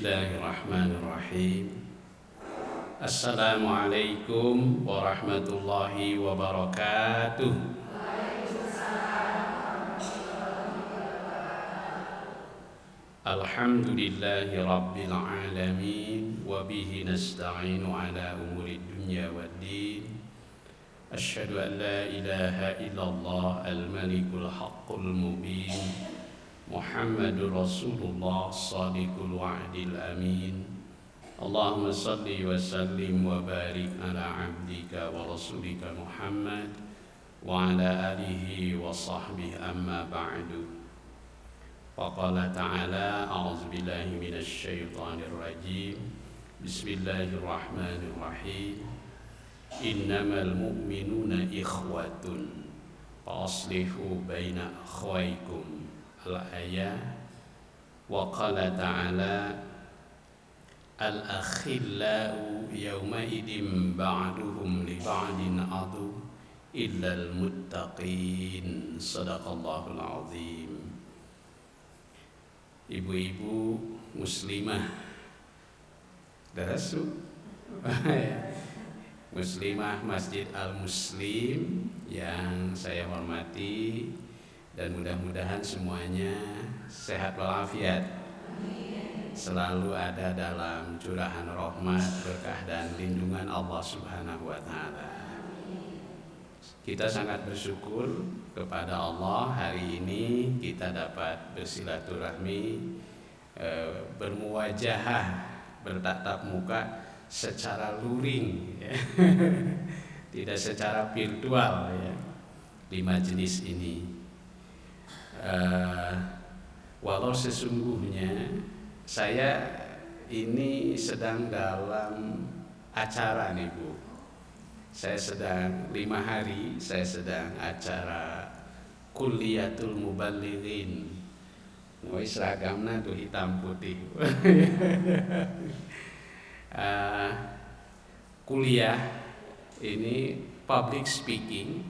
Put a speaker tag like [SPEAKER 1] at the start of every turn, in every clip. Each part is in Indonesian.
[SPEAKER 1] Bismillahirrahmanirrahim. Assalamualaikum warahmatullahi wabarakatuh. Alhamdulillahi rabbil alamin. Wabihi nasta'inu ala umuri dunya waddin. Asyhadu an la ilaha illallah al-malikul haqqul mubin. Muhammadur Rasulullah Shadiqul wa'dil amin. Allahumma salli wa sallim wa barik ala abdika wa rasulika Muhammad wa ala alihi wa sahbihi amma ba'du. Faqala ta'ala a'udzu billahi minasy syaithanir rajim. Bismillahirrahmanirrahim. Innamal mu'minuna ikhwatun fa aslihu baina akhwaykum al-ayat. Wa qala ta'ala al-akhillau yawma idim ba'duhum li ba'din adu illal muttaqin. Sadaqallahul azim. Ibu-ibu muslimah darasu muslimah Masjid Al-Muslim yang saya hormati, dan mudah-mudahan semuanya sehat walafiat, selalu ada dalam curahan rahmat, berkah dan lindungan Allah Subhanahu wa taala. Kita sangat bersyukur kepada Allah, hari ini kita dapat bersilaturahmi, bermuwajahah, bertatap muka secara luring ya. Tidak secara virtual ya, di majelis ini. Walau sesungguhnya saya ini sedang dalam acara nih Bu. Saya sedang 5 hari, saya sedang acara Kulliyatul Muballighin. Seragamnya tuh hitam putih. Kuliah ini public speaking,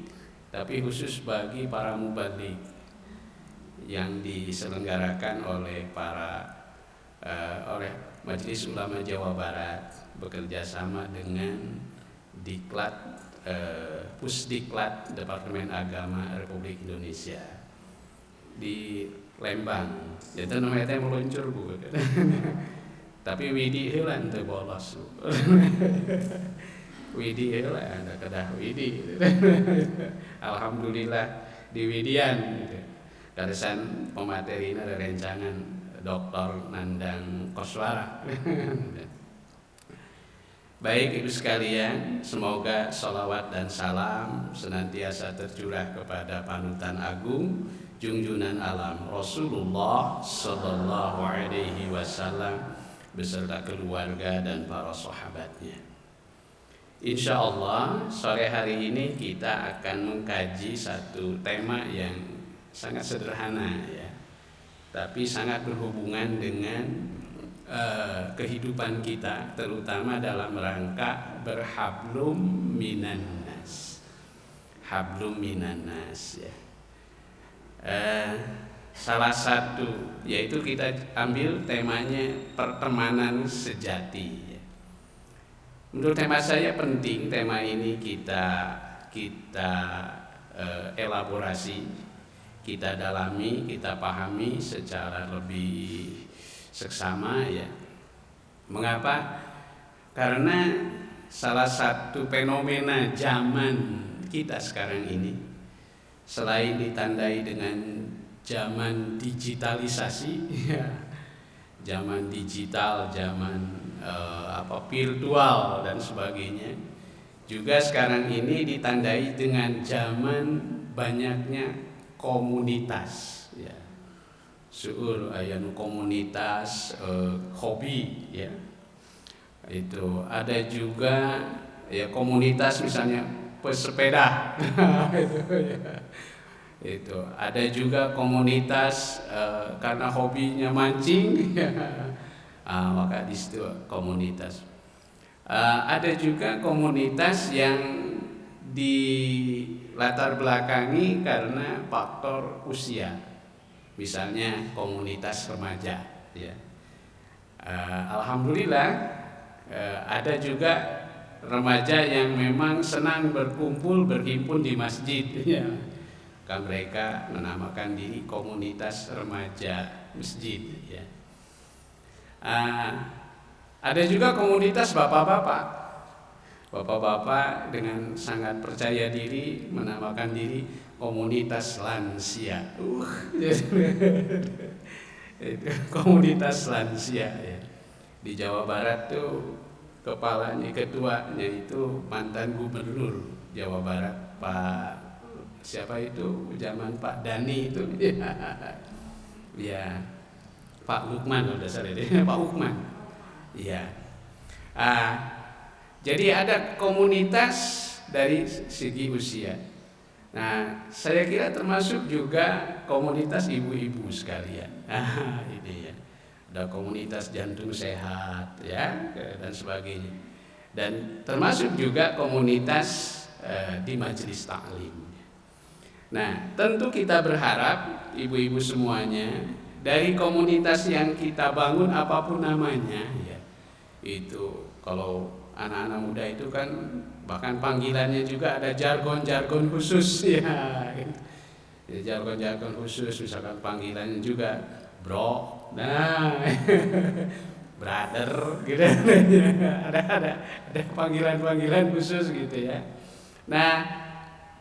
[SPEAKER 1] tapi khusus bagi para muballigh, yang diselenggarakan oleh oleh Majelis Ulama Jawa Barat bekerja sama dengan Diklat, Pusdiklat Departemen Agama Republik Indonesia di Lembang. Jadi namanya teh meluncur Bu. Tapi widi heula teu bolos. Widi heula ada kedah widi. Alhamdulillah di widian gitu. Karisan pematerina ada rencangan Dr. Nandang Koswara. Baik ibu sekalian, semoga salawat dan salam senantiasa tercurah kepada panutan agung, junjungan alam Rasulullah Sallallahu Alaihi Wasallam beserta keluarga dan para sahabatnya. Insya Allah sore hari ini kita akan mengkaji satu tema yang sangat sederhana ya, tapi sangat berhubungan dengan kehidupan kita, terutama dalam rangka berhablum minan nas. Hablum minan nas ya. Salah satu yaitu kita ambil temanya pertemanan sejati ya. Menurut tema saya penting tema ini kita elaborasi, kita dalami, kita pahami secara lebih seksama ya. Mengapa? Karena salah satu fenomena zaman kita sekarang ini, selain ditandai dengan zaman digitalisasi ya, zaman digital, zaman virtual dan sebagainya, juga sekarang ini ditandai dengan zaman banyaknya komunitas ya. Suur ayanu komunitas hobi ya. Itu ada juga ya komunitas misalnya pesepeda. Itu ada juga komunitas karena hobinya mancing ya. Maka di situ komunitas. Ada juga komunitas yang di latar belakangi karena faktor usia. Misalnya komunitas remaja ya. Alhamdulillah ada juga remaja yang memang senang berkumpul berhimpun di masjid ya. Kan mereka menamakan diri komunitas remaja masjid ya. Ada juga komunitas bapak-bapak dengan sangat percaya diri menamakan diri komunitas lansia. Komunitas lansia ya. Di Jawa Barat tuh kepalanya, ketuanya itu mantan gubernur Jawa Barat, Pak siapa itu zaman Pak Dani itu ya, Pak Lukman udah salah deh, Pak Lukman ya. Jadi ada komunitas dari segi usia. Nah, saya kira termasuk juga komunitas ibu-ibu sekalian. Ini ya, ada komunitas jantung sehat ya dan sebagainya. Dan termasuk juga komunitas di majelis taklim. Nah, tentu kita berharap ibu-ibu semuanya dari komunitas yang kita bangun apapun namanya ya, itu kalau anak-anak muda itu kan bahkan panggilannya juga ada jargon-jargon khusus ya, jargon-jargon khusus, misalkan panggilannya juga bro, nah brother gitu, ada panggilan-panggilan khusus gitu ya. Nah,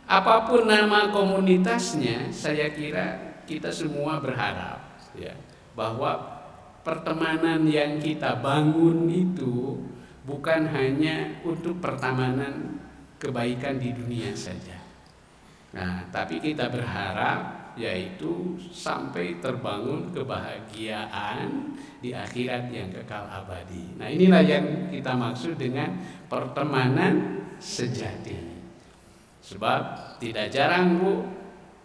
[SPEAKER 1] apapun nama komunitasnya, saya kira kita semua berharap ya, bahwa pertemanan yang kita bangun itu bukan hanya untuk pertemanan kebaikan di dunia saja. Nah, tapi kita berharap yaitu sampai terbangun kebahagiaan di akhirat yang kekal abadi. Nah, inilah yang kita maksud dengan pertemanan sejati. Sebab tidak jarang Bu,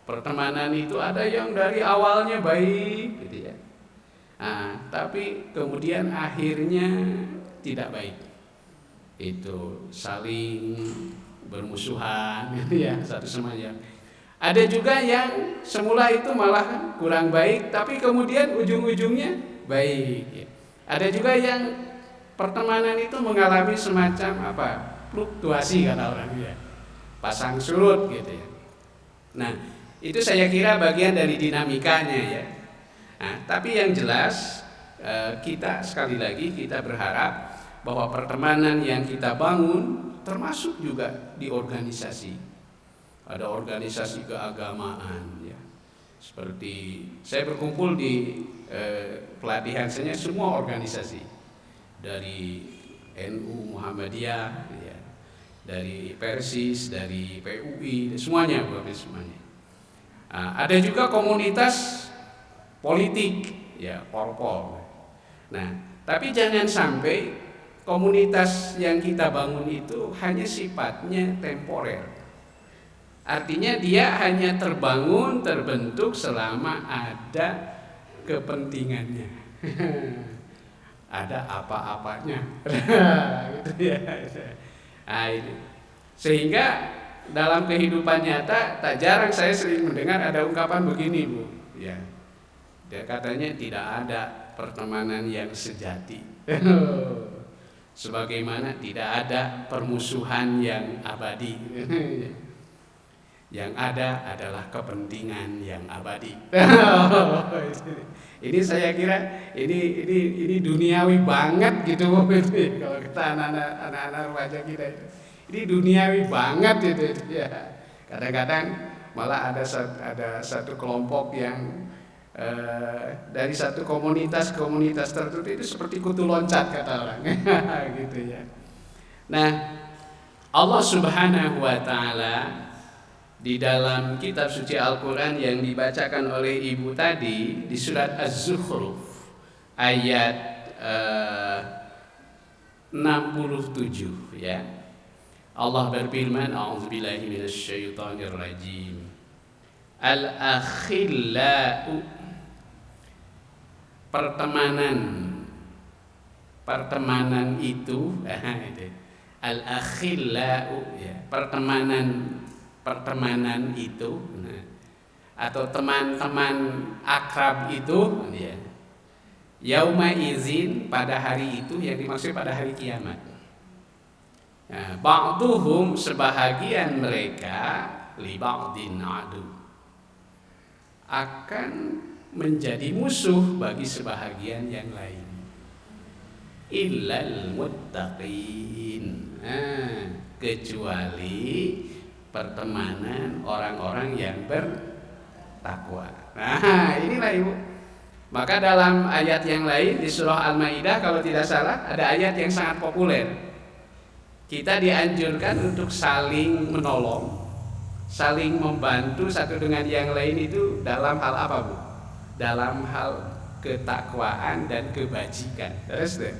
[SPEAKER 1] pertemanan itu ada yang dari awalnya baik gitu ya. Tapi kemudian akhirnya tidak baik. Itu saling bermusuhan gitu ya, satu sama lain. Ada juga yang semula itu malah kurang baik tapi kemudian ujung-ujungnya baik ya. Ada juga yang pertemanan itu mengalami semacam fluktuasi kata orang ya, pasang surut gitu ya. Nah, itu saya kira bagian dari dinamikanya ya. Nah, tapi yang jelas kita sekali lagi kita berharap bahwa pertemanan yang kita bangun termasuk juga di organisasi. Ada organisasi keagamaan ya. Seperti saya berkumpul di pelatihan saya semua organisasi. Dari NU Muhammadiyah ya, dari Persis, dari PUI, semuanya. Ada juga komunitas politik ya, Polpol. Nah, tapi jangan sampai komunitas yang kita bangun itu hanya sifatnya temporer. Artinya dia hanya terbentuk selama ada kepentingannya. Ada apa-apanya. Gitu ya. Ini. Sehingga dalam kehidupan nyata tak jarang saya sering mendengar ada ungkapan begini Bu ya. Dia katanya tidak ada pertemanan yang sejati. Sebagaimana tidak ada permusuhan yang abadi. Yang ada adalah kepentingan yang abadi. Ini saya kira ini duniawi banget gitu kalau kita anak-anak remaja kita itu. Ini duniawi banget itu ya. Kadang-kadang malah ada satu kelompok yang dari satu komunitas tertentu itu seperti kutu loncat kata orang. Gitu ya. Nah, Allah Subhanahu wa taala di dalam kitab suci Al-Quran yang dibacakan oleh ibu tadi di surat Az-Zukhruf ayat 67 ya. Allah berfirman, a'udzubillahi minasyaitonir rajim. Al-akhillau, pertemanan itu al-akhillau ya, pertemanan itu atau teman-teman akrab itu ya, Yauma izin, pada hari itu, yang dimaksud pada hari kiamat. Nah, ba'duhum, sebahagian mereka, li ba'din adu, akan menjadi musuh bagi sebahagian yang lain. Illal muttaqin, kecuali pertemanan orang-orang yang bertakwa. Nah, inilah Ibu. Maka dalam ayat yang lain di surah Al-Maidah kalau tidak salah ada ayat yang sangat populer. Kita dianjurkan untuk saling menolong, saling membantu satu dengan yang lain itu dalam hal apa, Bu? Dalam hal ketakwaan dan kebajikan. Terus deh.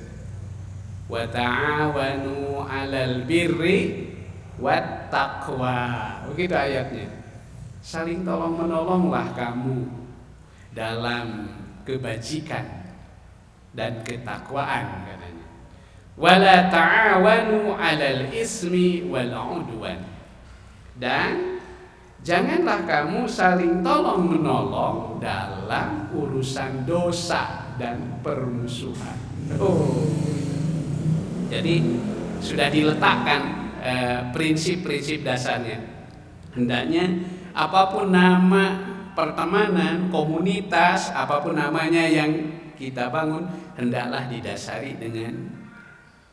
[SPEAKER 1] Wa ta'awanu 'alal birri wat taqwa. Begitu ayatnya. Saling tolong menolonglah kamu dalam kebajikan dan ketakwaan katanya. Wala ta'awanu 'alal ismi wal 'udwan. Dan janganlah kamu saling tolong menolong dalam urusan dosa dan permusuhan. Jadi sudah diletakkan prinsip-prinsip dasarnya. Hendaknya apapun nama pertemanan, komunitas, apapun namanya yang kita bangun, hendaklah didasari dengan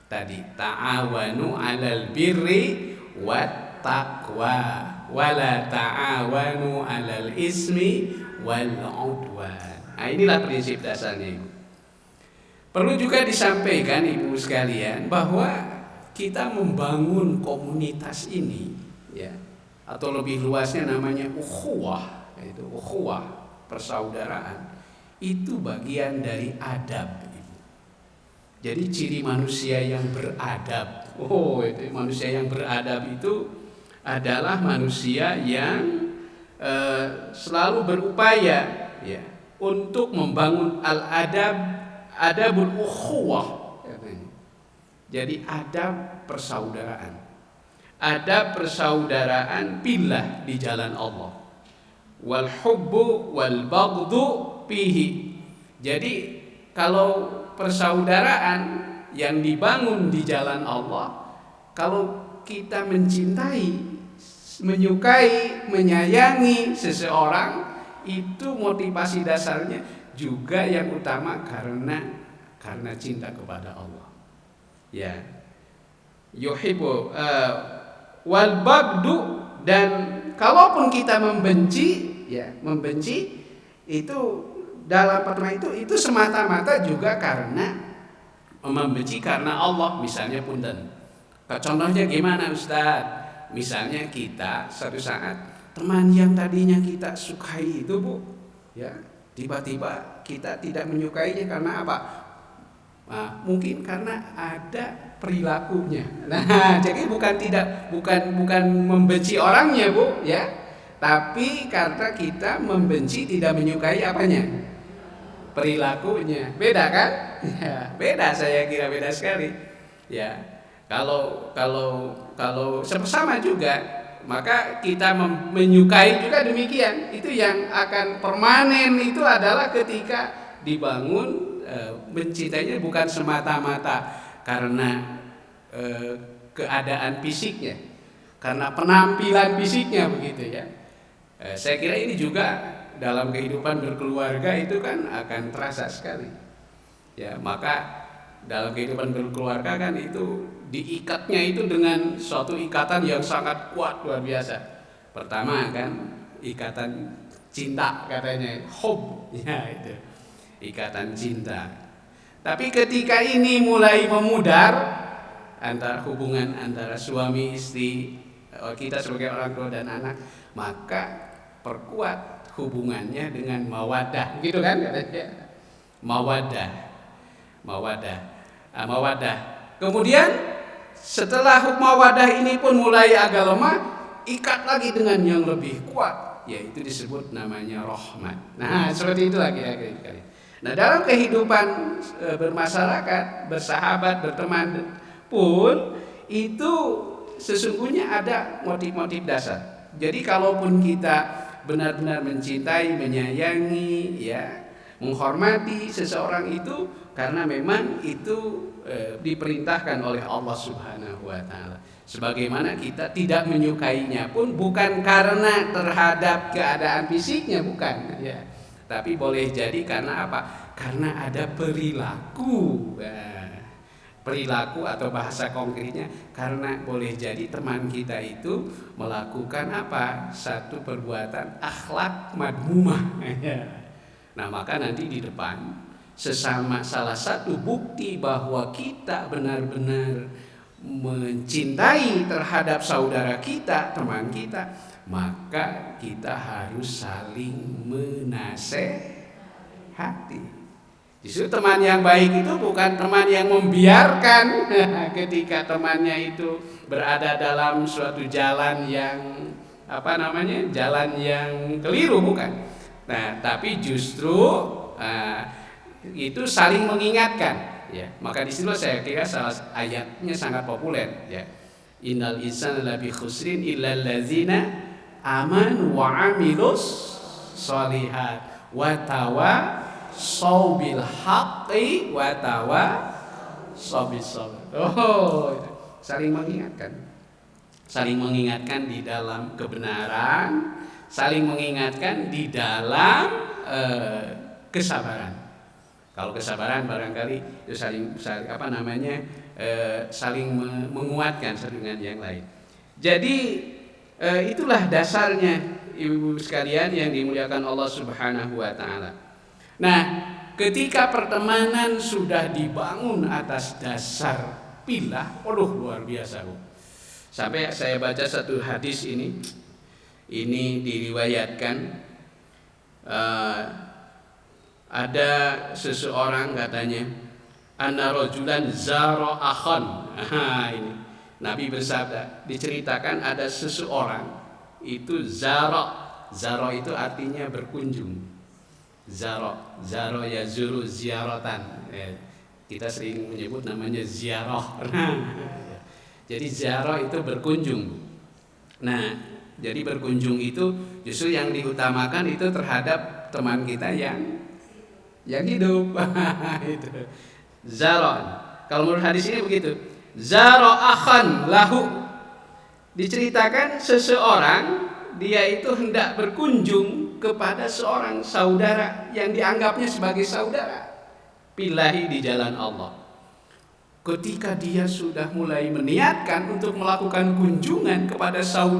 [SPEAKER 1] tadi ta'awanu 'alal birri wat taqwa wala ta'awanu 'alal ismi wal 'udwan. Nah, inilah prinsip dasarnya. Perlu juga disampaikan Ibu sekalian bahwa kita membangun komunitas ini, ya, atau lebih luasnya namanya ukhuwah, itu ukhuwah, persaudaraan, itu bagian dari adab, Ibu. Jadi ciri manusia yang beradab, itu manusia yang beradab itu adalah manusia yang selalu berupaya, ya, untuk membangun adabul ukhuwah. Jadi adab persaudaraan, adab persaudaraan billah, di jalan Allah. Wal hubbu wal baghdhu fihi. Jadi kalau persaudaraan yang dibangun di jalan Allah, kalau kita mencintai, menyukai, menyayangi seseorang, itu motivasi dasarnya juga yang utama karena cinta kepada Allah. Ya. Yuhibbu wal baghdhu, dan kalaupun kita membenci, ya, membenci itu dalam pertemanan itu semata-mata juga karena membenci karena Allah. Misalnya punten. Contohnya gimana, Ustadz? Misalnya kita suatu saat teman yang tadinya kita sukai itu, Bu, ya, tiba-tiba kita tidak menyukainya karena apa? Nah, mungkin karena ada perilakunya. Nah, jadi bukan membenci orangnya, Bu, ya. Tapi karena kita membenci, tidak menyukai apanya? Perilakunya. Beda kan? Ya, beda, saya kira beda sekali. Ya. Kalau sama juga, maka kita menyukai juga demikian. Itu yang akan permanen itu adalah ketika dibangun, mencintainya bukan semata-mata karena keadaan fisiknya, karena penampilan fisiknya, begitu ya. Saya kira ini juga dalam kehidupan berkeluarga itu kan akan terasa sekali. Ya, maka dalam kehidupan berkeluarga kan itu diikatnya itu dengan suatu ikatan yang sangat kuat, luar biasa. Pertama kan ikatan cinta, katanya hub, ya, itu ikatan cinta. Tapi ketika ini mulai memudar, antara hubungan antara suami istri, kita sebagai orang tua dan anak, maka perkuat hubungannya dengan mawaddah, gitu kan? Mawaddah. Kemudian setelah mawaddah ini pun mulai agak lemah, ikat lagi dengan yang lebih kuat, yaitu disebut namanya rahmat. Nah, seperti itu lagi. Nah, dalam kehidupan bermasyarakat, bersahabat, berteman pun itu sesungguhnya ada motif-motif dasar. Jadi kalaupun kita benar-benar mencintai, menyayangi, ya, menghormati seseorang itu karena memang itu diperintahkan oleh Allah Subhanahu wa taala. Sebagaimana kita tidak menyukainya pun bukan karena terhadap keadaan fisiknya, bukan ya. Tapi boleh jadi karena apa? Karena ada perilaku. Perilaku atau bahasa konkretnya karena boleh jadi teman kita itu melakukan apa? Satu perbuatan akhlak madmumah. Nah, maka nanti di depan sesama salah satu bukti bahwa kita benar-benar mencintai terhadap saudara kita, teman kita, maka kita harus saling menasehati. Justru teman yang baik itu bukan teman yang membiarkan ketika temannya itu berada dalam suatu jalan yang jalan yang keliru, bukan. Nah, tapi justru itu saling mengingatkan, ya. Maka di situ saya kira salah ayatnya sangat populer, ya. Innal insana lafi khusrin illal ladzina amanu wa amilus sholihat wa tawassaw bil haqqi wa tawassaw bis sabr. Saling mengingatkan. Saling mengingatkan di dalam kebenaran, saling mengingatkan di dalam kesabaran. Kalau kesabaran barangkali itu saling menguatkan satu dengan yang lain. Jadi itulah dasarnya ibu-ibu sekalian yang dimuliakan Allah Subhanahu wa taala. Nah, ketika pertemanan sudah dibangun atas dasar pilah, luar biasa, Bu. Sampai saya baca satu hadis ini diriwayatkan ada seseorang katanya anna rajulan zara akhan. Ini Nabi bersabda, diceritakan ada seseorang itu zara itu artinya berkunjung. Zara yazuru ziaratan. Kita sering menyebut namanya ziarah. Jadi ziarah itu berkunjung. Nah, jadi berkunjung itu justru yang diutamakan itu terhadap teman kita yang hidup. Itu. Zara. Kalau menurut hadis ini begitu. Zara akhan lahu. Diceritakan seseorang dia itu hendak berkunjung kepada seorang saudara yang dianggapnya sebagai saudara. Pilahi di jalan Allah. Ketika dia sudah mulai meniatkan untuk melakukan kunjungan kepada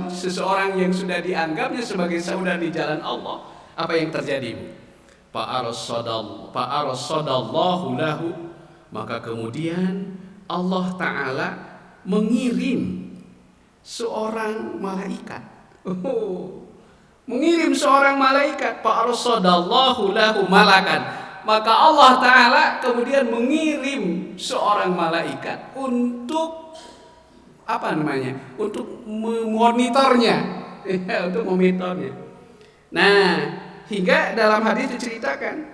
[SPEAKER 1] seseorang yang sudah dianggapnya sebagai saudara di jalan Allah, apa yang terjadi, Bu? Fa'arasadallahu lahu, maka kemudian Allah Ta'ala mengirim seorang malaikat. Mengirim seorang malaikat. Fa'arasadallahu lahu malakan. Maka Allah Ta'ala kemudian mengirim seorang malaikat untuk untuk memonitornya, untuk memonitornya. Nah, hingga dalam hadis diceritakan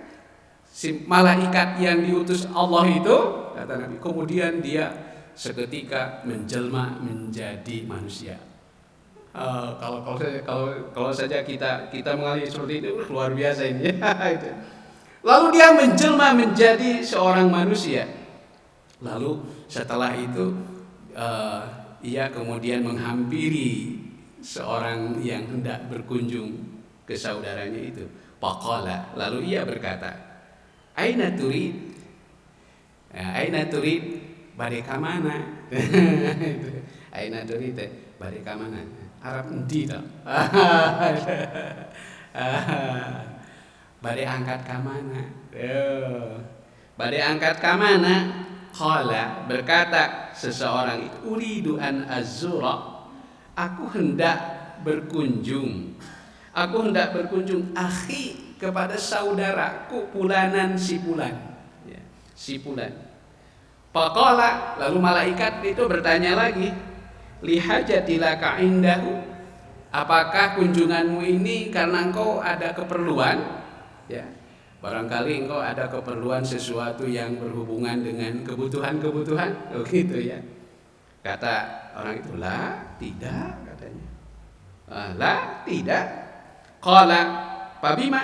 [SPEAKER 1] si malaikat yang diutus Allah itu, kata Nabi, kemudian dia seketika menjelma menjadi manusia. Kalau saja kita mengalami seperti itu luar biasa ini. Itu. Lalu dia menjelma menjadi seorang manusia. Lalu setelah itu ia kemudian menghampiri seorang yang hendak berkunjung ke saudaranya itu. Faqala, lalu ia berkata, Aina turid? Aina turid? Bade ka mana? Aina turid? Bade ka mana? Arab endi to? Bade angkat ka mana? Bade angkat ka mana? Qala, berkata seseorang itu, uridu an azura, aku hendak berkunjung. Aku hendak berkunjung akhi kepada saudaraku fulanan si fulan. Ya, si fulan. Faqala, lalu malaikat itu bertanya lagi, lihajatilaka indahu, apakah kunjunganmu ini karena engkau ada keperluan? Ya, barangkali engkau ada keperluan sesuatu yang berhubungan dengan kebutuhan-kebutuhan, gitu ya. Kata orang itu, la, tidak, katanya. La, tidak. Qala, fabima?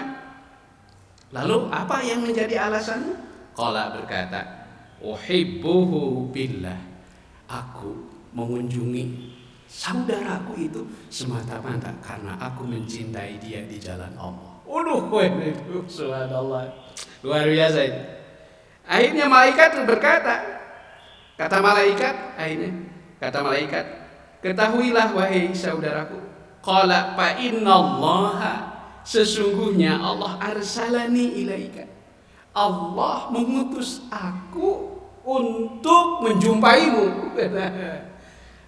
[SPEAKER 1] Lalu apa yang menjadi alasanmu? Qala berkata, uhibbuhu billah. Aku mengunjungi saudaraku itu semata-mata karena aku mencintai dia di jalan Allah. Waduh, subhanallah. Luar biasa itu. Akhirnya malaikat berkata, kata malaikat, ketahuilah wahai saudaraku, qala fa innallaha, sesungguhnya Allah arsalani ilaika. Allah mengutus aku untuk menjumpaimu.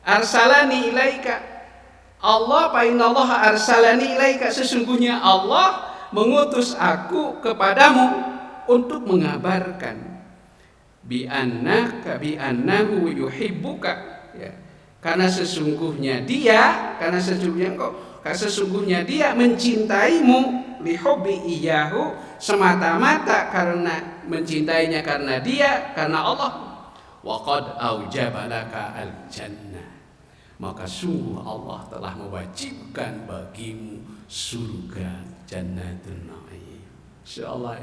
[SPEAKER 1] Arsalani ilaika. Allah fa innallaha arsalani ilaika, sesungguhnya Allah mengutus aku kepadamu untuk mengabarkan bi annahu yuhibbuka, ya. Karena sesungguhnya dia mencintaimu, lihubbi iyahu, semata-mata karena mencintainya karena Allah. Wa qad aujaba laka al-jannah, maka sungguh Allah telah mewajibkan bagimu surga, jannatun na'im. Insyaallah.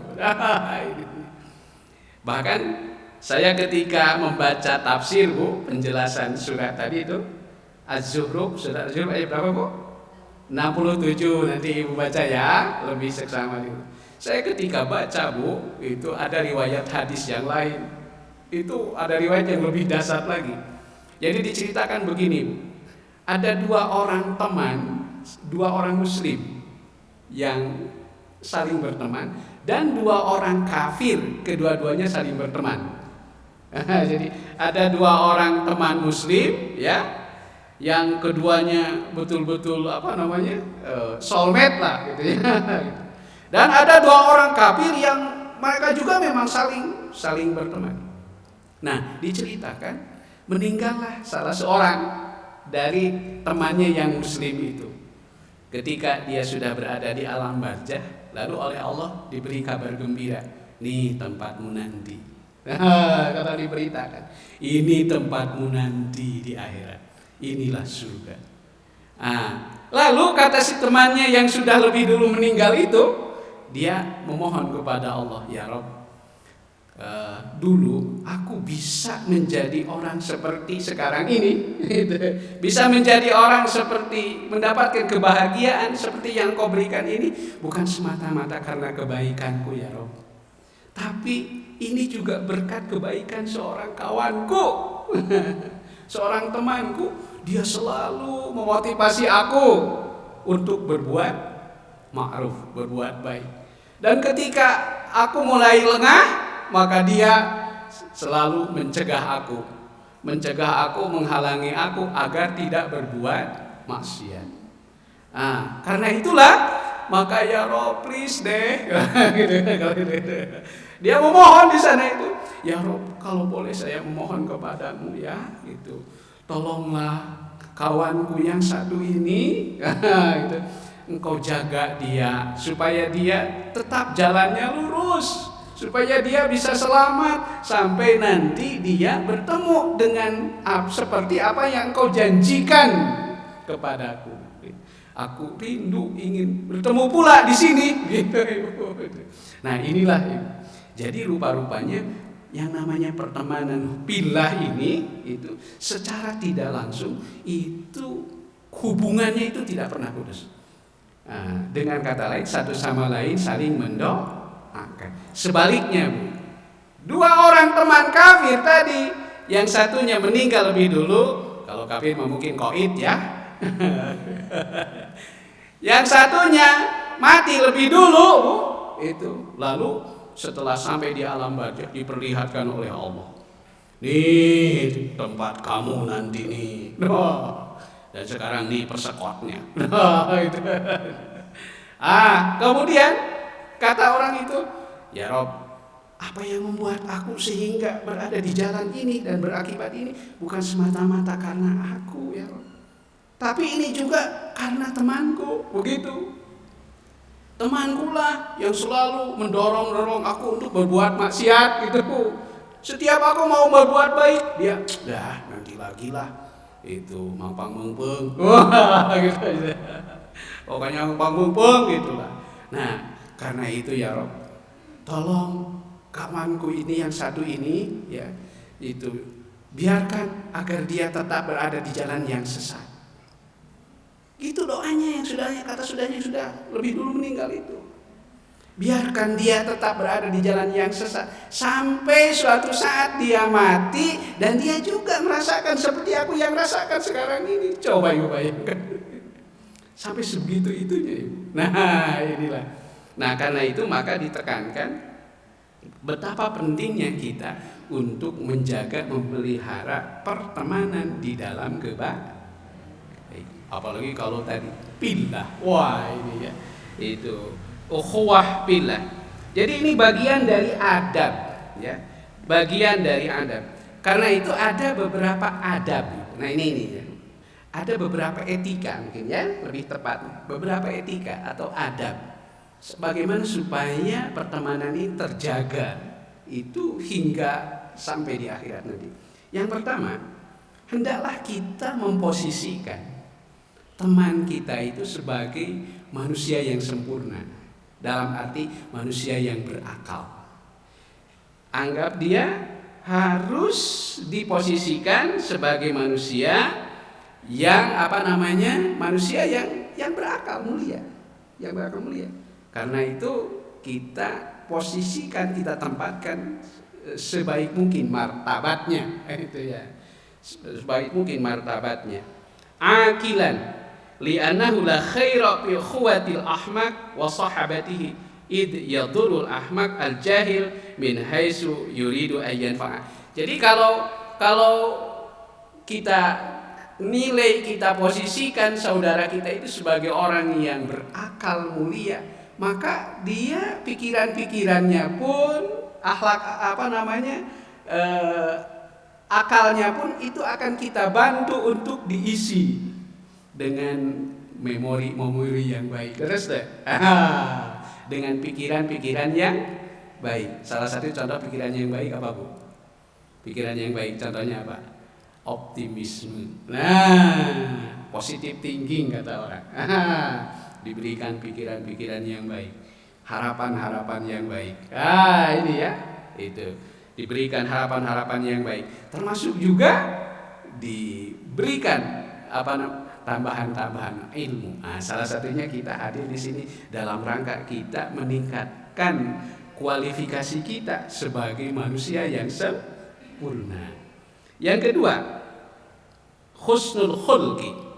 [SPEAKER 1] Bahkan saya ketika membaca tafsir, Bu, penjelasan surat tadi itu Az-Zukhruf, surat Az-Zukhruf ayat berapa, Bu? 67, nanti Ibu baca ya, lebih seksama itu. Saya ketika baca, Bu, itu ada riwayat hadis yang lain. Itu ada riwayat yang lebih dahsyat lagi. Jadi diceritakan begini, Bu. Ada dua orang muslim yang saling berteman, dan dua orang kafir, kedua-duanya saling berteman. Jadi ada dua orang teman muslim, ya, yang keduanya betul-betul soulmate lah, gitu ya. Dan ada dua orang kafir yang mereka juga memang saling berteman. Nah, diceritakan meninggallah salah seorang dari temannya yang muslim itu. Ketika dia sudah berada di alam barzah, lalu oleh Allah diberi kabar gembira, nih tempatmu nanti. Kata diberitakan, ini tempatmu nanti di akhirat, inilah surga. Lalu kata si temannya yang sudah lebih dulu meninggal itu, dia memohon kepada Allah, ya Rabb, dulu aku bisa menjadi orang seperti sekarang ini, bisa menjadi orang seperti mendapatkan kebahagiaan seperti yang Kau berikan ini, bukan semata-mata karena kebaikanku ya Rabb, tapi ini juga berkat kebaikan seorang kawanku, seorang temanku. Dia selalu memotivasi aku untuk berbuat ma'ruf, berbuat baik. Dan ketika aku mulai lengah, maka dia selalu mencegah aku, menghalangi aku agar tidak berbuat maksiat. Karena itulah, maka ya Rob, please deh, dia memohon di sana itu, ya Rob, kalau boleh saya memohon kepadamu ya, gitu, tolonglah kawanku yang satu ini, gitu, engkau jaga dia supaya dia tetap jalannya lurus, supaya dia bisa selamat sampai nanti dia bertemu dengan seperti apa yang Engkau janjikan kepadaku. Aku rindu ingin bertemu pula di sini. Nah, inilah. Jadi rupa-rupanya yang namanya pertemanan billah ini itu secara tidak langsung itu hubungannya itu tidak pernah putus. Dengan kata lain, satu sama lain saling mendoakan. Sebaliknya, Bu, dua orang teman kafir tadi, yang satunya meninggal lebih dulu, kalau kafir mungkin qaid ya. Yang satunya mati lebih dulu, Bu, itu. Lalu setelah sampai di alam barzakh diperlihatkan oleh Allah, nih tempat kamu nanti nih. Dan sekarang nih persekotnya. Kemudian kata orang itu, ya Rob, apa yang membuat aku sehingga berada di jalan ini dan berakibat ini bukan semata-mata karena aku ya Rob, tapi ini juga karena temanku. Begitu. Temanku lah yang selalu mendorong aku untuk berbuat maksiat gitu. Setiap aku mau berbuat baik, dia nanti lagi lah, itu mampang mumpung. Gitu. Pokoknya mampang mumpung gitulah. Nah, karena itu ya Rob, tolong kawanku ini yang satu ini ya, itu biarkan agar dia tetap berada di jalan yang sesat. Itu doanya yang sudahnya, kata sudahnya sudah lebih dulu meninggal itu. Biarkan dia tetap berada di jalan yang sesat sampai suatu saat dia mati dan dia juga merasakan seperti aku yang rasakan sekarang ini. Coba ibu bayangkan. Sampai sebegitu itunya ibu. Nah inilah. Nah karena itu maka ditekankan betapa pentingnya kita untuk menjaga, memelihara pertemanan di dalam kebaikan. Apalagi kalau tadi pillah, wah ini ya, itu ukhuwah pillah. Jadi ini bagian dari adab, ya, bagian dari adab. Karena itu ada beberapa adab. Nah ini ya, ada beberapa etika mungkin ya, lebih tepat, beberapa etika atau adab. Bagaimana supaya pertemanan ini terjaga itu hingga sampai di akhirat nanti. Yang pertama, hendaklah kita memposisikan teman kita itu sebagai manusia yang sempurna, dalam arti manusia yang berakal. Anggap dia harus diposisikan sebagai manusia yang manusia yang berakal mulia, yang berakal mulia. Karena itu kita posisikan, kita tempatkan sebaik mungkin martabatnya, itu ya, sebaik mungkin martabatnya. Akilan li'annahu la khaira fi khuwatil ahmaq wa sahabatihi id yadurul ahmaq al jahil min haitsu yuridu ayyan fa'a. Jadi kalau kita nilai, kita posisikan saudara kita itu sebagai orang yang berakal mulia, maka dia pikiran-pikirannya pun akalnya pun itu akan kita bantu untuk diisi dengan memori yang baik. Terus deh, dengan pikiran-pikiran yang baik. Salah satu contoh pikiran yang baik apa Bu? Pikiran yang baik contohnya apa? Optimisme. Nah, positive thinking kata orang. Diberikan pikiran-pikiran yang baik, harapan-harapan yang baik. Ini ya, itu diberikan harapan-harapan yang baik. Termasuk juga diberikan tambahan-tambahan ilmu. Salah satunya kita hadir di sini dalam rangka kita meningkatkan kualifikasi kita sebagai manusia yang sempurna. Yang kedua, husnul khulqi.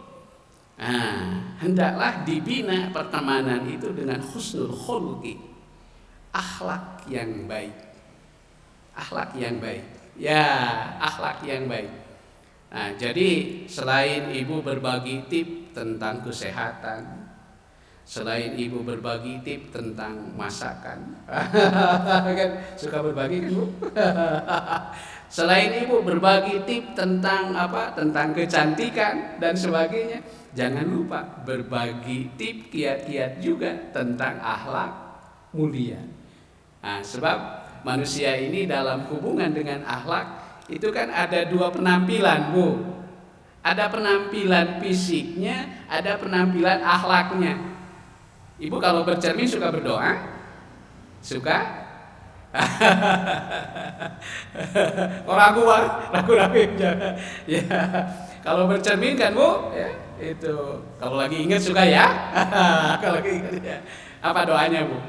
[SPEAKER 1] Hendaklah dibina pertemanan itu dengan husnul khulqi, akhlak yang baik. Akhlak yang baik. Ya, akhlak yang baik. Nah, jadi selain ibu berbagi tip tentang kesehatan, selain ibu berbagi tip tentang masakan, kan suka berbagi kan Bu? Selain ibu berbagi tip tentang tentang kecantikan dan sebagainya, jangan lupa berbagi tip kiat-kiat juga tentang akhlak mulia. Sebab manusia ini dalam hubungan dengan akhlak itu kan ada dua penampilan Bu. Ada penampilan fisiknya, ada penampilan akhlaknya. Ibu kalau bercermin suka berdoa? Suka? Ragu ya. Kalau bercermin kan Bu, ya, itu kalau lagi ingat suka ya. Kalau lagi ingat ya. Apa doanya Bu?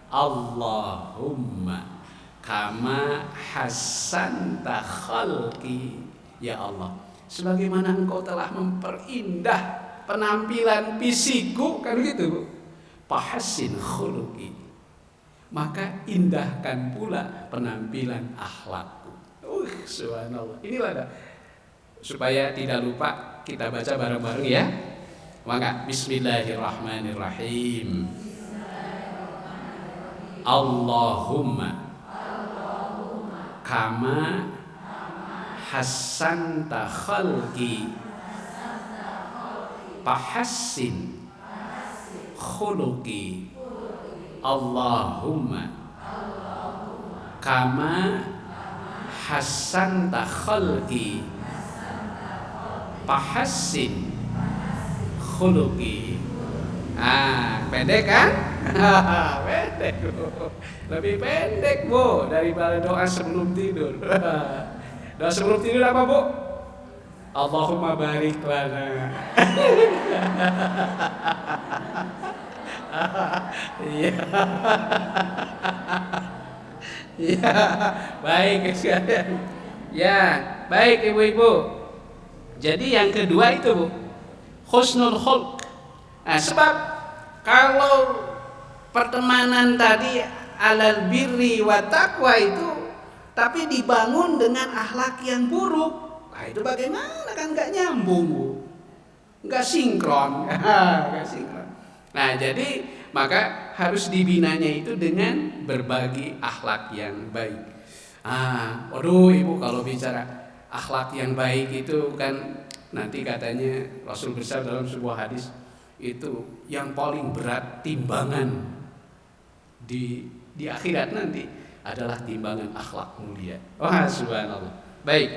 [SPEAKER 1] Allahumma kama hasanta khalqi, ya Allah, sebagaimana engkau telah memperindah penampilan fisikku, kan gitu Bu, fahassin khuluqi, maka indahkan pula penampilan akhlakku. Subhanallah. Inilah supaya tidak lupa kita baca bareng-bareng ya. Maka bismillahirrahmanirrahim. Allahumma kama hasanta khalqi fahassin khuluqi. Allahumma kama hasanta khalqi fahassin khuluqi. Pendek kan? Pendek Bu. Lebih pendek Bu daripada doa sebelum tidur. Doa sebelum tidur apa Bu? Allahumma barik lana. Iya. Iya. Baik sekalian. Ya, baik ibu-ibu. Jadi yang kedua itu Bu, husnul khulq. Nah, sebab kalau pertemanan tadi alal birri wa taqwa itu tapi dibangun dengan akhlak yang buruk, nah itu bagaimana, kan nggak nyambung Bu, nggak sinkron. Nggak sinkron. Nah jadi maka harus dibinanya itu dengan berbagi akhlak yang baik. Waduh ibu, kalau bicara akhlak yang baik itu kan nanti katanya Rasul bersabda dalam sebuah hadis itu yang paling berat timbangan di akhirat nanti adalah timbangan akhlak mulia. Wah subhanallah. Baik,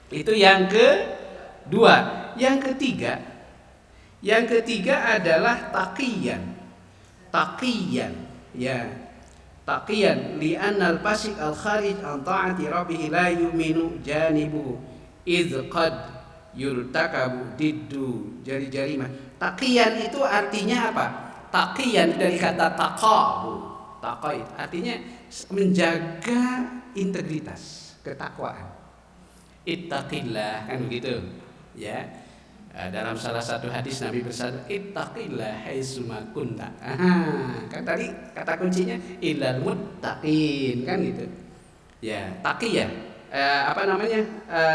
[SPEAKER 1] itu yang kedua. Yang ketiga adalah taqiyan. Ya, taqiyan li'annal fasik al kharij an ta'ati rabbih la yu'minu janibu idz qad yurtakabu diddu jari-jarimah. Taqiyan itu artinya apa? Taqiyan dari kata taqabu. Taqwa artinya menjaga integritas, ketakwaan. Ittaqillah, kan begitu ya. Dalam salah satu hadis Nabi bersabda ittaqillah haitsuma kunta. Kan tadi kata kuncinya illal muttaqin, kan gitu ya. Taqiyah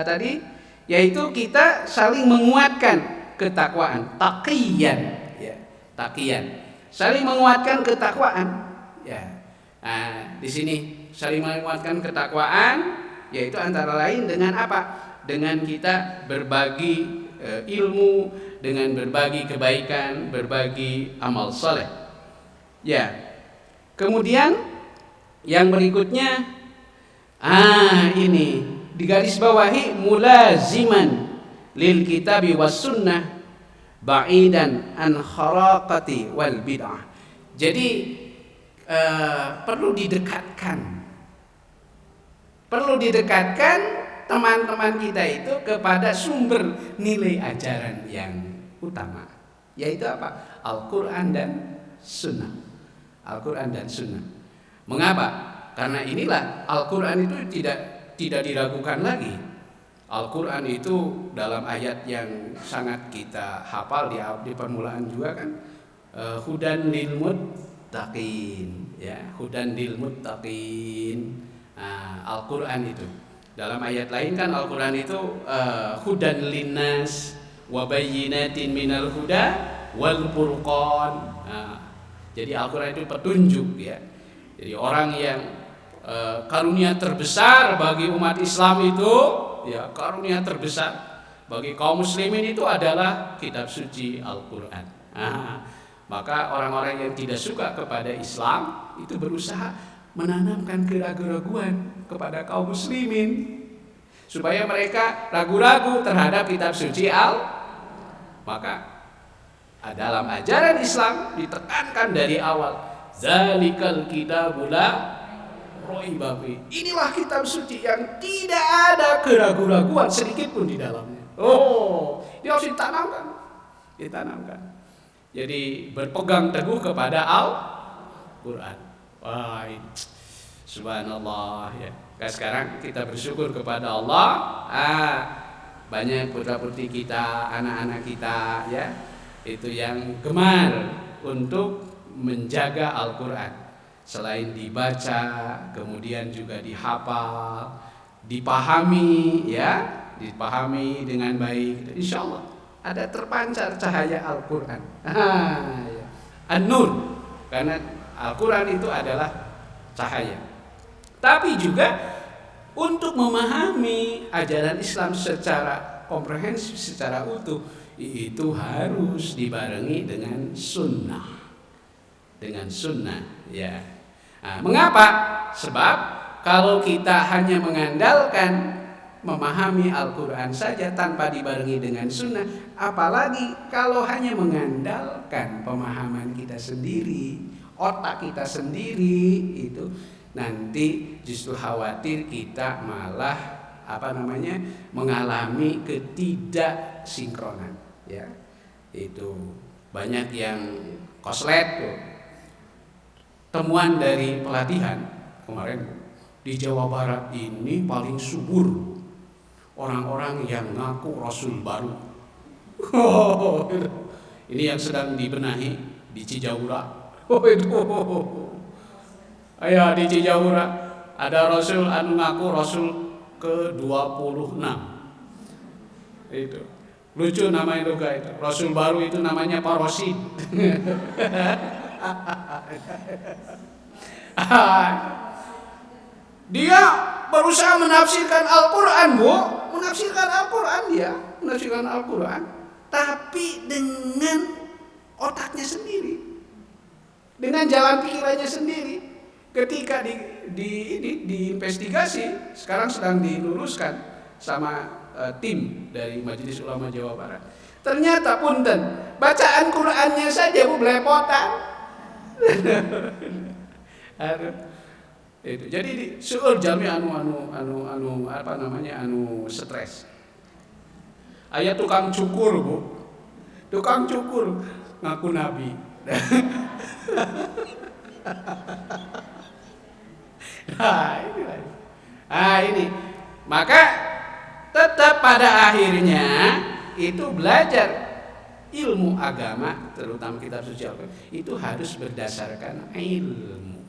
[SPEAKER 1] tadi yaitu kita saling menguatkan ketakwaan. Taqiyan ya, taqiyan saling menguatkan ketakwaan ya. Di sini saling menguatkan ketakwaan yaitu antara lain dengan apa? Dengan kita berbagi ilmu, dengan berbagi kebaikan, berbagi amal soleh. Ya. Kemudian yang berikutnya, ini digarisbawahi mulaziman lil kitabi was sunnah ba'idan an kharaqati wal bid'ah. Jadi perlu didekatkan teman-teman kita itu kepada sumber nilai ajaran yang utama, yaitu apa? Al-Quran dan Sunnah. Al-Quran dan Sunnah. Mengapa? Karena inilah Al-Quran itu tidak diragukan lagi. Al-Quran itu dalam ayat yang sangat kita hafal di permulaan juga kan, hudan lil muttaqin, ya, hudan lil muttaqin. Al-Quran itu dalam ayat lain kan Al-Quran itu hudan linnas wa bayyinatin minal huda wal furqan. Jadi Al-Quran itu petunjuk ya. Jadi orang yang karunia terbesar bagi umat Islam itu ya, karunia terbesar bagi kaum muslimin itu adalah kitab suci Al-Quran. Maka orang-orang yang tidak suka kepada Islam itu berusaha menanamkan keraguan kepada kaum muslimin supaya mereka ragu-ragu terhadap kitab suci maka dalam ajaran Islam ditekankan dari awal, zalikal kitabul la raiba fi. Inilah kitab suci yang tidak ada keraguan sedikit pun di dalamnya. Ini harus ditanamkan. Jadi berpegang teguh kepada Al-Quran. Wah, subhanallah ya. Sekarang kita bersyukur kepada Allah. Banyak putra-putri kita, anak-anak kita ya, itu yang gemar untuk menjaga Al-Quran. Selain dibaca, kemudian juga dihafal, dipahami ya, dipahami dengan baik. Insya Allah ada terpancar cahaya Al-Quran. Ya. An-Nur, karena Al-Quran itu adalah cahaya. Tapi juga untuk memahami ajaran Islam secara komprehensif, secara utuh, itu harus dibarengi dengan sunnah. Dengan sunnah ya. Mengapa? Sebab kalau kita hanya mengandalkan memahami Al-Quran saja tanpa dibarengi dengan sunnah, apalagi kalau hanya mengandalkan pemahaman kita sendiri, otak kita sendiri itu nanti justru khawatir kita malah mengalami ketidaksinkronan, ya. Itu banyak yang koslet tuh. Temuan dari pelatihan kemarin di Jawa Barat ini paling subur orang-orang yang ngaku Rasul baru. Ini yang sedang dibenahi di Cijaura. Ayo di Cijaura ada Rasul ngaku Rasul ke-26. Itu lucu nama itu guys. Rasul baru itu namanya Pak Rosid. Dia berusaha menafsirkan Al-Quran, Bu. Menafsirkan Al-Quran, tapi dengan otaknya sendiri, dengan jalan pikirannya sendiri. Ketika diinvestigasi, sekarang sedang diluluskan sama tim dari Majelis Ulama Jawa Barat. Ternyata punten, bacaan Qur'annya saja Bu belepotan. Itu. Jadi suul jami stres. Ayat tukang cukur, Bu. Tukang cukur ngaku nabi. Ini. Maka tetap pada akhirnya itu belajar ilmu agama, terutama kitab suci Al-Quran, itu harus berdasarkan ilmu.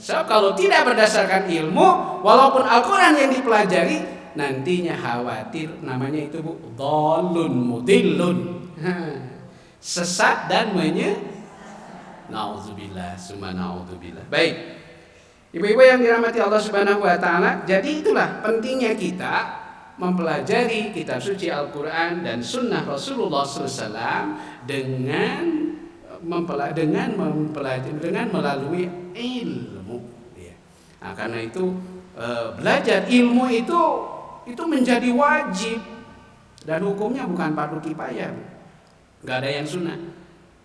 [SPEAKER 1] So, kalau tidak berdasarkan ilmu, walaupun Al-Quran yang dipelajari, nantinya khawatir namanya itu Bu, dhalun mudillun. Sesat dan Nauzubillah, summa nauzubillah. Baik. Ibu-ibu yang dirahmati Allah Subhanahu wa taala, jadi itulah pentingnya kita mempelajari kitab suci Al-Quran dan sunnah Rasulullah SAW dengan melalui ilmu. Nah, karena itu belajar ilmu itu menjadi wajib dan hukumnya bukan fardu kifayah. Nggak ada yang sunnah.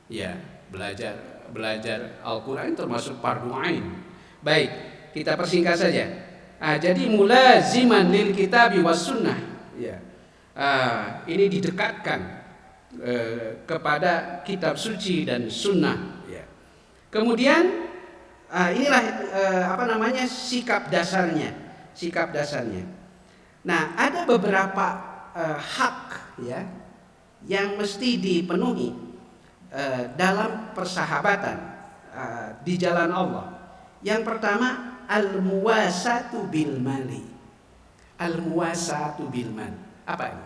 [SPEAKER 1] Ya, belajar Al-Quran termasuk fardu ain. Baik, kita persingkat saja. Jadi mulaziman lil kitabi was sunnah. Ya. Ini didekatkan kepada kitab suci dan sunnah. Ya. Kemudian inilah sikap dasarnya. Nah, ada beberapa hak ya yang mesti dipenuhi dalam persahabatan di jalan Allah. Yang pertama, al-muwasatu bil mali. Al-muwasatu bil mal. Apa ini?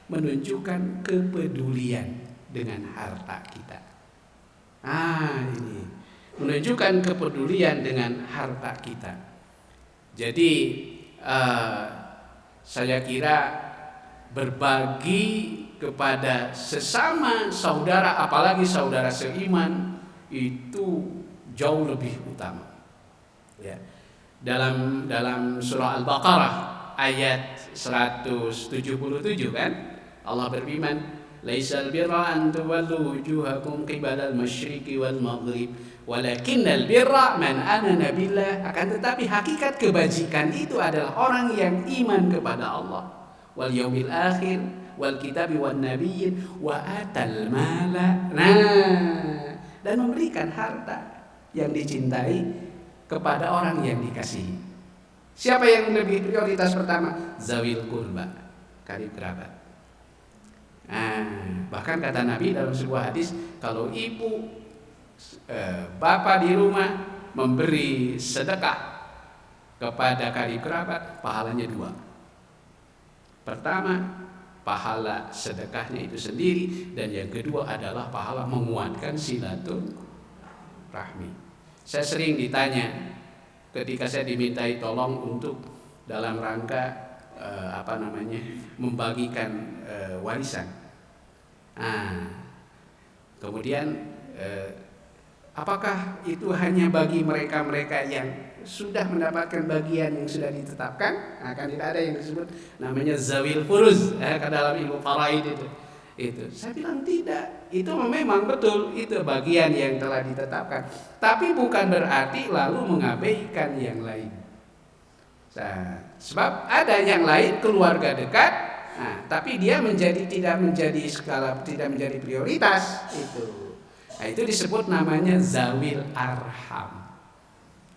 [SPEAKER 1] Menunjukkan kepedulian dengan harta kita. Ini menunjukkan kepedulian dengan harta kita. Jadi saya kira berbagi kepada sesama saudara, apalagi saudara seiman, itu jauh lebih utama. Ya. Dalam surah Al-Baqarah ayat 177 kan, Allah berfirman, "Laisal birra an tuwallu wujuhakum qibalal masyriqi wal maghrib, walakinnal birra man amana billah." Akan tetapi hakikat kebajikan itu adalah orang yang iman kepada Allah wal yaumil akhir wal kitabi wan nabiyyin wa atal mala. Dan memberikan harta yang dicintai kepada orang yang dikasihi. Siapa yang lebih prioritas pertama? Zawil qurba, karib kerabat. Bahkan kata Nabi dalam sebuah hadis, kalau ibu bapak di rumah memberi sedekah kepada karib kerabat, pahalanya 2. Pertama, pahala sedekahnya itu sendiri, dan yang kedua adalah pahala menguatkan silaturahmi. Saya sering ditanya ketika saya dimintai tolong untuk dalam rangka membagikan warisan. Kemudian apakah itu hanya bagi mereka-mereka yang sudah mendapatkan bagian yang sudah ditetapkan? Kan tidak ada yang disebut namanya zawil furuz dalam ilmu faraid itu. Itu saya bilang tidak, itu memang betul, itu bagian yang telah ditetapkan, tapi bukan berarti lalu mengabaikan yang lain. Nah, sebab ada yang lain keluarga dekat, nah, tapi dia tidak menjadi skala, tidak menjadi prioritas itu. Nah, itu disebut namanya zawil arham.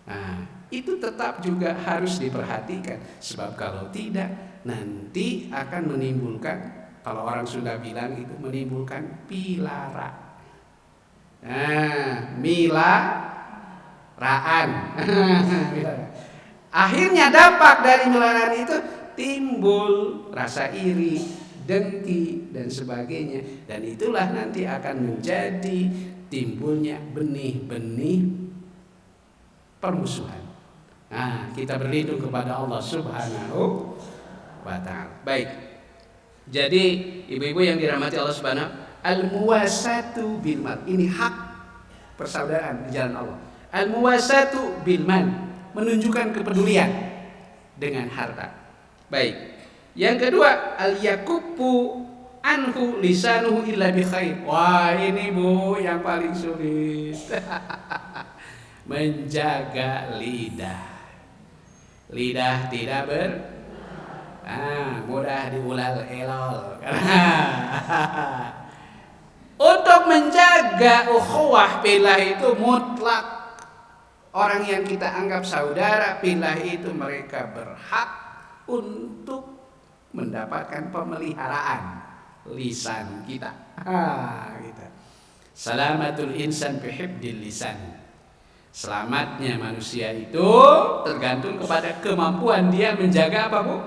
[SPEAKER 1] Nah, itu tetap juga harus diperhatikan, sebab kalau tidak nanti akan menimbulkan, kalau orang Sunda bilang itu menimbulkan pilara. Nah, milaraan. Akhirnya dampak dari milaraan itu timbul rasa iri, dengki dan sebagainya, dan itulah nanti akan menjadi timbulnya benih-benih permusuhan. Nah, kita berlindung kepada Allah Subhanahu wa ta'ala. Baik. Jadi ibu-ibu yang dirahmati Allah Subhanahu, al-muwasatu bil mal, ini hak persaudaraan di jalan Allah. Al-muwasatu bil mal, menunjukkan kepedulian dengan harta. Baik. Yang kedua, al-yakufu anhu lisanuhu illa bi khair. Wah, ini Bu yang paling sulit. Menjaga lidah. Lidah tidak mudah diulal elol. Untuk menjaga ukhuwah fillah itu mutlak. Orang yang kita anggap saudara fillah itu mereka berhak untuk mendapatkan pemeliharaan lisan kita. Gitu. Salamatul insan bihibdil lisan. Selamatnya manusia itu tergantung kepada kemampuan dia menjaga apa, Bu?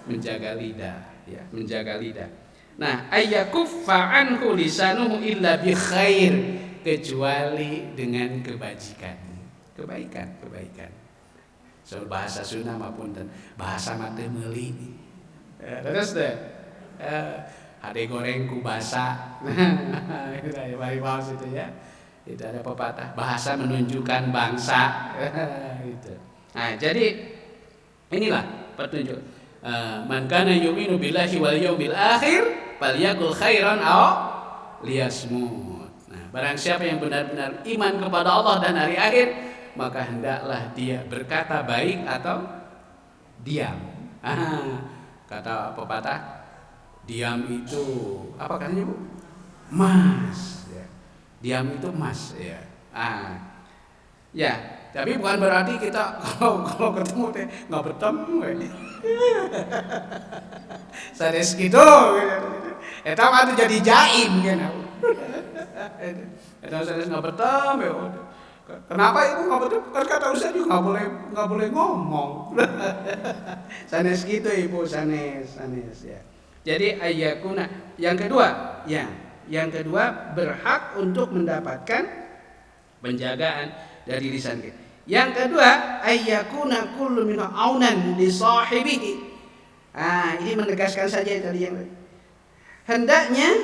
[SPEAKER 1] Menjaga lidah, ya, menjaga lidah. Nah, ayyakuffa anhu lisanuhu illa bi khair, kecuali dengan kebajikan. Kebaikan. Soal bahasa Sunda maupun bahasa mate meuli. Terus deh. Hade goreng ku basa. Itu ya bari baos itu ya. Itu ada pepatah, bahasa menunjukkan bangsa. Gitu. Nah, jadi inilah petunjuk. Man kana yu'minu billahi wal yaumil akhir falyakul khairan aw liyasmut. Nah, barang siapa yang benar-benar iman kepada Allah dan hari akhir, maka hendaklah dia berkata baik atau diam. Kata pepatah, diam itu apa katanya, Bu? Emas. Diam itu emas, ya. Ya, tapi bukan berarti kita kalau ketemu teh nggak bertemu. Sanes gitu. Eta mah jadi jaim kan. Eta sanes nggak bertemu. Kenapa Ibu nggak bertemu? Kan kata Ustaz juga nggak boleh ngomong. Sanes gitu Ibu, sanes ya. Jadi ayyakuna yang kedua, ya. Yang kedua, berhak untuk mendapatkan penjagaan dari lisan kita. Yang kedua, ayyakuna kullu min aunan li sahibihi. Ini menegaskan saja tadi yang hendaknya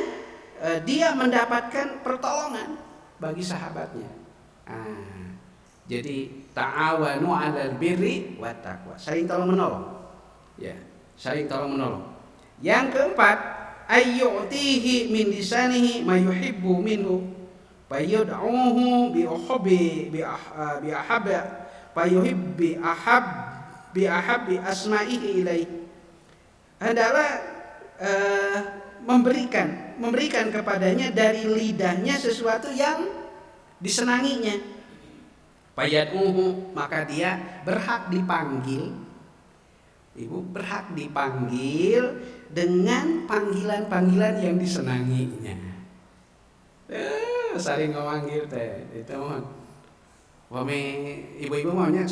[SPEAKER 1] dia mendapatkan pertolongan bagi sahabatnya. Jadi ta'awanu 'alal birri wat taqwa, saling tolong menolong. Ya, saling tolong menolong. Yang keempat, ayyutihi min lisanihi ma yuhibbu minhu fayud'uhu bi ahabbi asma'ihi ilaih. Adalah memberikan kepadanya dari lidahnya sesuatu yang disenanginya. Fayad'uhu, maka dia berhak dipanggil. Ibu berhak dipanggil dengan panggilan-panggilan yang disenanginya. Saling memanggil teh itu mah. Wame ibu-ibu maunya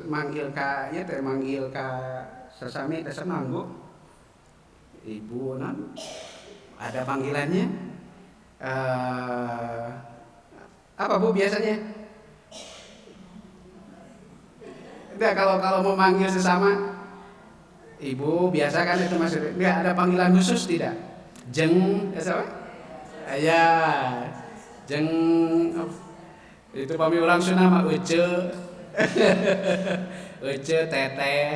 [SPEAKER 1] manggil ka ya teh manggil ka sesami teh semanggu. Ibu non ada panggilannya. Apa Bu biasanya? Enggak, kalau mau manggil sesama Ibu biasa kan itu maksudnya enggak ada panggilan khusus tidak? Jeng apa? Ya. Jeng itu pami orang Sunda mah ece. Ece teteh.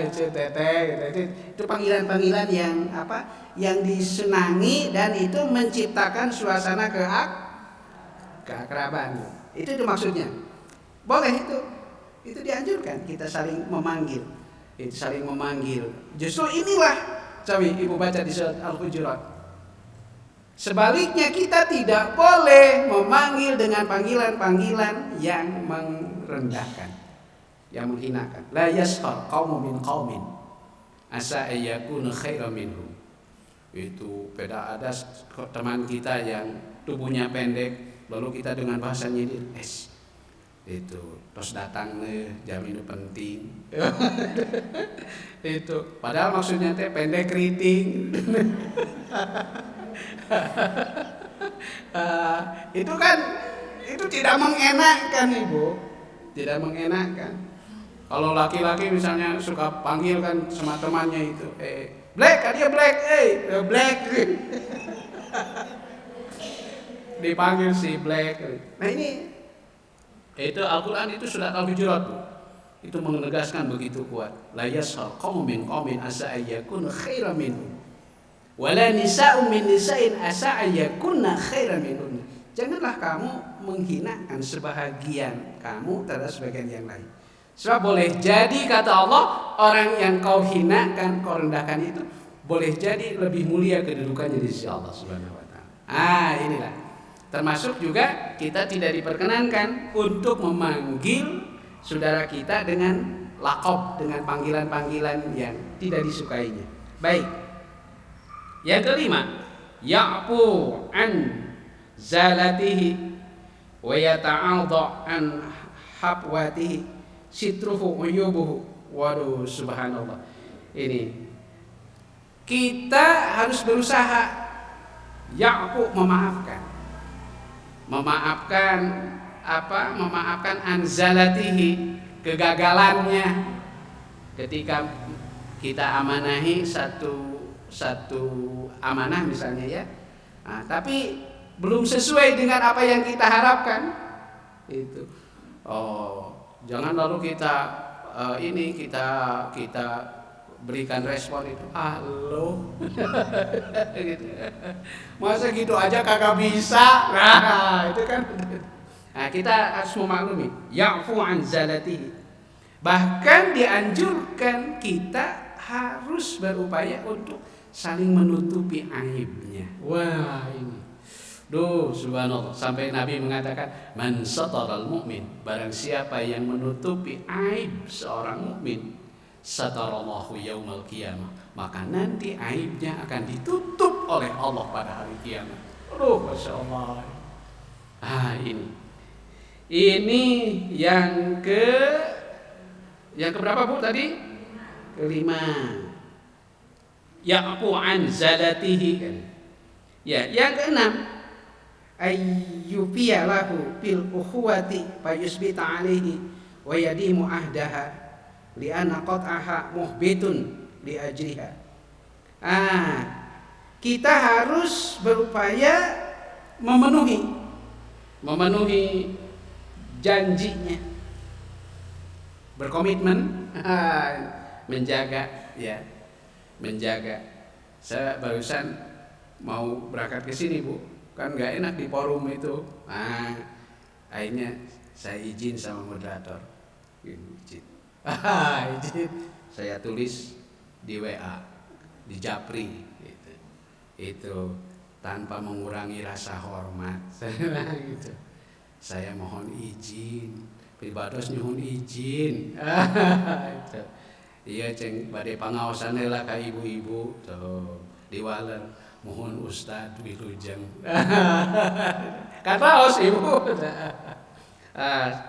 [SPEAKER 1] Itu teteh, itu panggilan-panggilan yang yang disenangi dan itu menciptakan suasana keakraban. Itu maksudnya. Boleh itu dianjurkan kita saling memanggil. Itu saling memanggil. Justru inilah Cawi Ibu baca di surat Al-Hujurat. Sebaliknya kita tidak boleh memanggil dengan panggilan-panggilan yang merendahkan, yang menghinakan. La yaskhar qaumun min qaumin asa ayyakunu khairan minhum. Itu beda, ada teman kita yang tubuhnya pendek, lalu kita dengan bahasanya itu terus datang nih jam ini penting. Itu padahal maksudnya teh pendek keriting. Itu kan itu tidak mengenakan Ibu, tidak mengenakan. Kalau laki-laki misalnya suka panggil kan sama temannya itu, Black, dia Black, Black. Dipanggil si Black. Nah ini itu Al-Quran itu surat Al-Hujurat itu menegaskan begitu kuat. La yashar qaumun min qaumin asa ayyakun khairan minhum wala nisa'un min nisa'in asa ayyakunna khairan minhum. Janganlah kamu menghinakan sebahagian kamu terhadap sebagian yang lain. Sebab boleh jadi kata Allah, orang yang kau hinakan, kau rendahkan itu boleh jadi lebih mulia kedudukannya di sisi Allah Subhanahu wa taala. Inilah. Termasuk juga kita tidak diperkenankan untuk memanggil saudara kita dengan laqab, dengan panggilan-panggilan yang tidak disukainya. Baik. Yang kelima, ya'fu an zalatihi wa yata'adha an habwatihi sitruhu uyubuhu. Waduh, subhanallah. Ini kita harus berusaha ya'fu, memaafkan anzalatihi, kegagalannya ketika kita amanahi satu amanah misalnya ya. Tapi belum sesuai dengan apa yang kita harapkan. Itu. Jangan lalu kita kita berikan respon itu halo gitu. Masa gitu aja kagak bisa. Itu kan. Kita harus memaklumi ya'fu an zalatihi. Bahkan dianjurkan kita harus berupaya untuk saling menutupi aibnya. Wah, ini. Subhanallah, sampai Nabi mengatakan man sataral mu'min, barang siapa yang menutupi aib seorang mukmin, satarallahu yaumal qiyamah, maka nanti aibnya akan ditutup oleh Allah pada hari kiamat. Masya Allah. Ini yang keberapa Bu tadi? Kelima. Ya'fu an zalatihi kan. Ya, yang keenam, ayyufiya lahu bil ukhuwati fayusbita alaihi wa yadimu ahdaha li'anna qat'aha muhbitun li ajriha. Kita harus berupaya memenuhi janjinya, berkomitmen menjaga. Saya barusan mau berangkat ke sini Bu, kan nggak enak di forum itu. Akhirnya saya izin sama moderator, izin. Saya tulis di WA, di Japri, itu tanpa mengurangi rasa hormat. Gitu. Saya mohon izin, pribados nyuhun izin. Iya ceng badai pangaosan lah ka ibu-ibu tuh diwaler mohon Ustad wilujeng. Kataos ibu.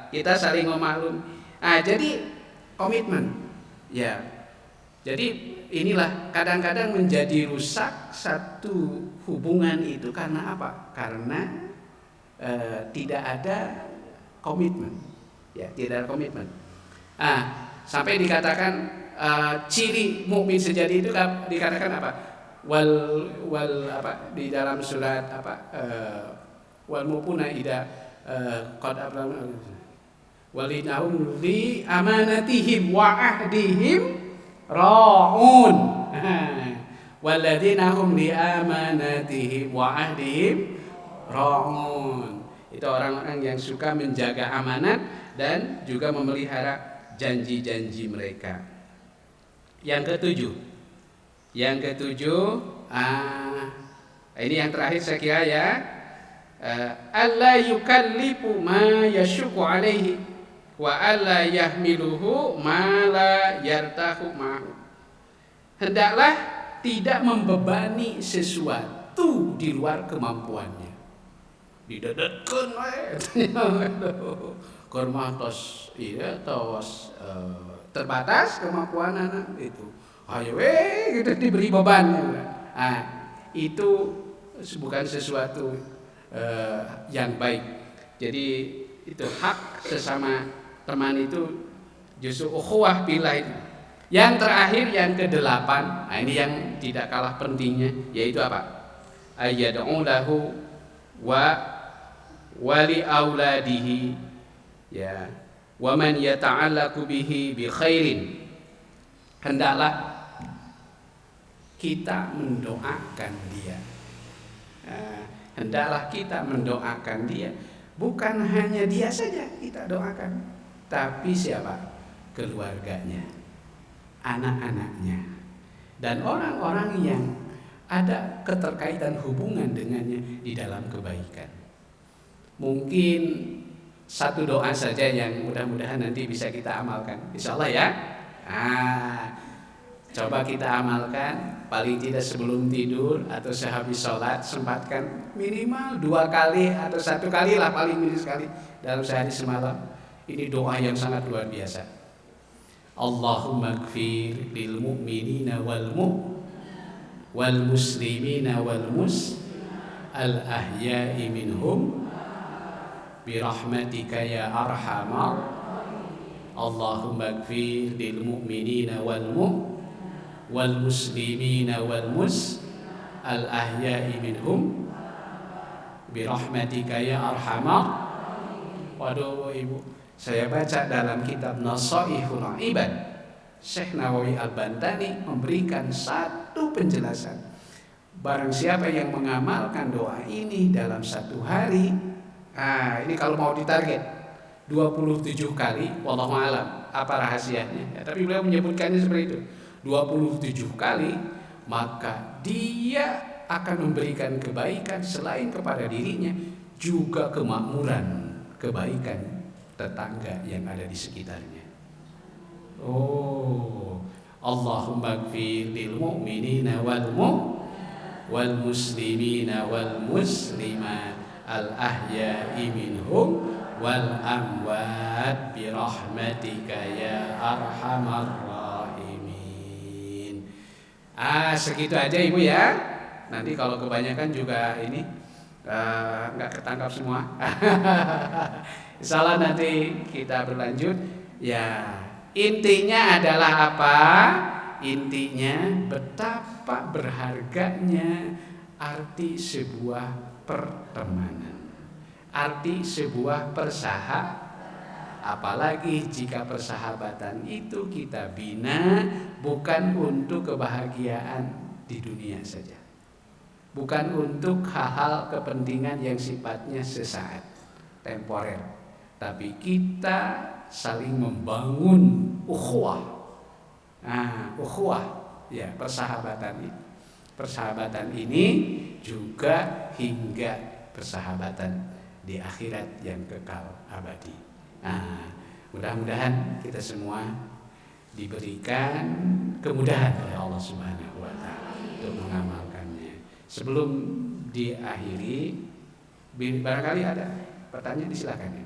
[SPEAKER 1] Kita saling memaklum. Jadi komitmen. Ya. Jadi inilah kadang-kadang menjadi rusak satu hubungan itu karena apa? Karena tidak ada komitmen. Ya, tidak ada komitmen. Sampai dikatakan ciri mukmin sejati itu dikatakan apa? Wal apa di dalam surat wal mupuna ida qad Walidahum li amanatihim wa ahdihim ra'un. Walladzina hum li amanatihim wa ahdihim ra'un. Itu orang-orang yang suka menjaga amanat dan juga memelihara janji-janji mereka. Yang ketujuh, ini yang terakhir saya kira ya. Alla yukallifu ma yashuqu alaihi wa alla yahmiluhu ma la yartahu ma'hu. Hendaklah tidak membebani sesuatu di luar kemampuannya. Didadetkeun we keur tos ieu tos terbatas kemampuan anak itu. Ayo we gitu diberi beban. Itu bukan sesuatu yang baik. Jadi itu hak sesama teman itu justru ukhuwah billah itu. Yang terakhir yang ke-8, ini yang tidak kalah pentingnya, yaitu apa? Ayyad'u lahu wa wali auladihi ya wa man yata'allaqu bihi bi khairin. Hendaklah kita mendoakan dia. Hendaklah kita mendoakan dia. Bukan hanya dia saja kita doakan, tapi siapa? Keluarganya, anak-anaknya, dan orang-orang yang ada keterkaitan hubungan dengannya di dalam kebaikan. Mungkin satu doa saja yang mudah-mudahan nanti bisa kita amalkan, insyaallah ya. Coba kita amalkan, paling tidak sebelum tidur atau sehabis sholat, sempatkan minimal 2 kali atau 1 kali lah, paling minim sekali dalam sehari semalam. Ini doa yang sangat luar biasa. Allahumma gfir lil mu'minina wal muslimina wal al ahya'i minhum birahmatika ya arhamar. Allahumma gfir lil mu'minina wal muslimina wal al ahya'i minhum birahmatika ya arhamar. Waduh ibu, saya baca dalam kitab Nasaihul Ibad, Syekh Nawawi Al-Bantani memberikan satu penjelasan. Barang siapa yang mengamalkan doa ini dalam 1 hari, ini kalau mau ditarget 27 kali, wallahu alam apa rahasianya ya, tapi beliau menyebutkannya seperti itu, 27 kali, maka dia akan memberikan kebaikan selain kepada dirinya, juga kemakmuran, kebaikan tetangga yang ada di sekitarnya. Allahumma gfir lil mu'minina wal muslimina wal muslimat al ahya'i minhum wal amwat birahmatika ya arhamar rahimin. Segitu aja ibu ya. Nanti kalau kebanyakan juga ini nggak ketangkap semua. Insyaallah nanti kita berlanjut. Ya, intinya adalah apa? Intinya betapa berharganya arti sebuah pertemanan, arti sebuah persahabatan. Apalagi jika persahabatan itu kita bina bukan untuk kebahagiaan di dunia saja, bukan untuk hal-hal kepentingan yang sifatnya sesaat, temporer, tapi kita saling membangun ukhuwah. Ukhuwah ya, persahabatan ini juga hingga persahabatan di akhirat yang kekal abadi. Mudah-mudahan kita semua diberikan kemudahan oleh Allah Subhanahu wa taala untuk mengamalkannya. Sebelum diakhiri, barangkali ada pertanyaan, silakan ya.